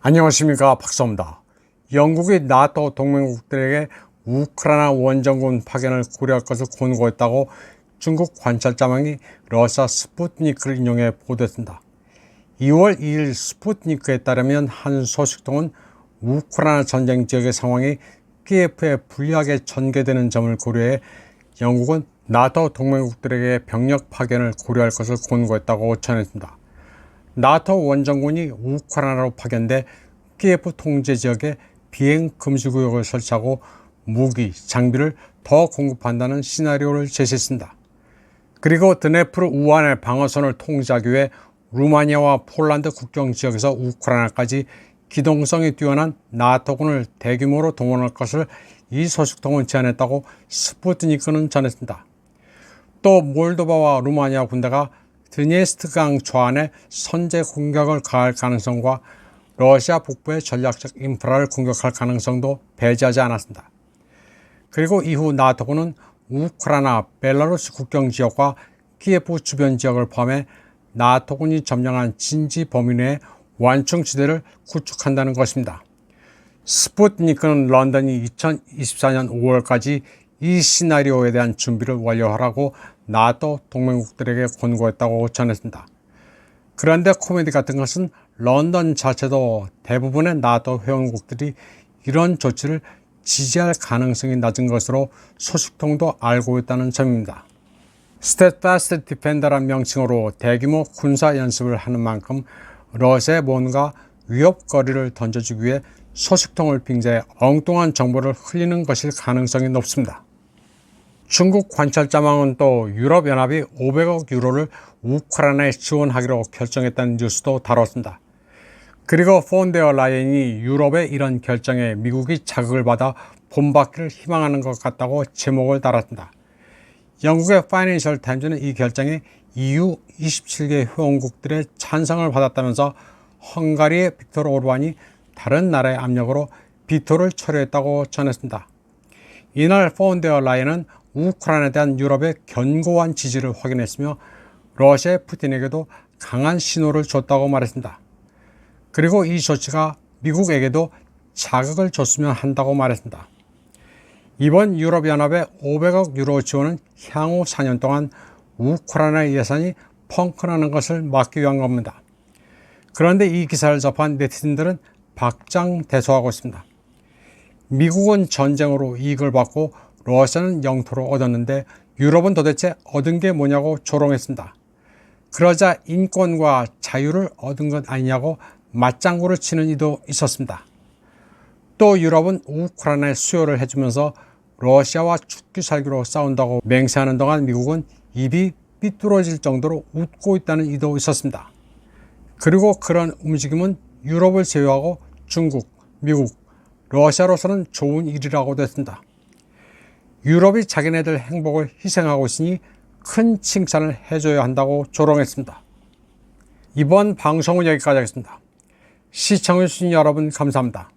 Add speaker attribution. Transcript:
Speaker 1: 안녕하십니까, 박사입니다. 영국이 나토 동맹국들에게 우크라이나 원정군 파견을 고려할 것을 권고했다고 중국 관찰자망이 러시아 스푸트니크를 인용해 보도했습니다. 2월 2일 스푸트니크에 따르면 한 소식통은 우크라이나 전쟁 지역의 상황이 키예프에 불리하게 전개되는 점을 고려해 영국은 나토 동맹국들에게 병력 파견을 고려할 것을 권고했다고 전했습니다. 나토 원정군이 우크라이나로 파견돼 키예프 통제 지역에 비행 금지 구역을 설치하고 무기, 장비를 더 공급한다는 시나리오를 제시했습니다. 그리고 드네프르 우한의 방어선을 통제하기 위해 루마니아와 폴란드 국경 지역에서 우크라이나까지 기동성이 뛰어난 나토군을 대규모로 동원할 것을 이 소식통은 제안했다고 스푸트니크는 전했습니다. 또 몰도바와 루마니아 군대가 드니에스트강 좌안에 선제 공격을 가할 가능성과 러시아 북부의 전략적 인프라를 공격할 가능성도 배제하지 않았습니다. 그리고 이후 나토군은 우크라이나, 벨라루스 국경 지역과 키예프 주변 지역을 포함해 나토군이 점령한 진지 범위 내에 완충지대를 구축한다는 것입니다. 스푸트니크는 런던이 2024년 5월까지 이 시나리오에 대한 준비를 완료하라고 나토 동맹국들에게 권고했다고 전했습니다. 그런데 코미디 같은 것은 런던 자체도 대부분의 나토 회원국들이 이런 조치를 지지할 가능성이 낮은 것으로 소식통도 알고 있다는 점입니다. 스테드파스트 디펜더란 명칭으로 대규모 군사 연습을 하는 만큼 러시아에 뭔가 위협거리를 던져주기 위해 소식통을 빙자해 엉뚱한 정보를 흘리는 것일 가능성이 높습니다. 중국 관찰자망은 또 유럽연합이 500억 유로를 우크라이나에 지원하기로 결정했다는 뉴스도 다뤘습니다. 그리고 폰데어 라이엔이 유럽의 이런 결정에 미국이 자극을 받아 본받기를 희망하는 것 같다고 제목을 달았습니다. 영국의 파이낸셜 타임즈는 이 결정에 EU 27개 회원국들의 찬성을 받았다면서 헝가리의 빅토르 오르반이 다른 나라의 압력으로 비토를 철회했다고 전했습니다. 이날 폰데어 라이엔은 우크라이나에 대한 유럽의 견고한 지지를 확인했으며 러시아의 푸틴에게도 강한 신호를 줬다고 말했습니다. 그리고 이 조치가 미국에게도 자극을 줬으면 한다고 말했습니다. 이번 유럽연합의 500억 유로 지원은 향후 4년 동안 우크라이나 예산이 펑크나는 것을 막기 위한 겁니다. 그런데 이 기사를 접한 네티즌들은 박장대소하고 있습니다. 미국은 전쟁으로 이익을 받고 러시아는 영토를 얻었는데 유럽은 도대체 얻은 게 뭐냐고 조롱했습니다. 그러자 인권과 자유를 얻은 것 아니냐고 맞장구를 치는 이도 있었습니다. 또 유럽은 우크라이나에 수요를 해주면서 러시아와 죽기 살기로 싸운다고 맹세하는 동안 미국은 입이 삐뚤어질 정도로 웃고 있다는 이도 있었습니다. 그리고 그런 움직임은 유럽을 제외하고 중국, 미국, 러시아로서는 좋은 일이라고도 했습니다. 유럽이 자기네들 행복을 희생하고 있으니 큰 칭찬을 해줘야 한다고 조롱했습니다. 이번 방송은 여기까지 하겠습니다. 시청해주신 여러분 감사합니다.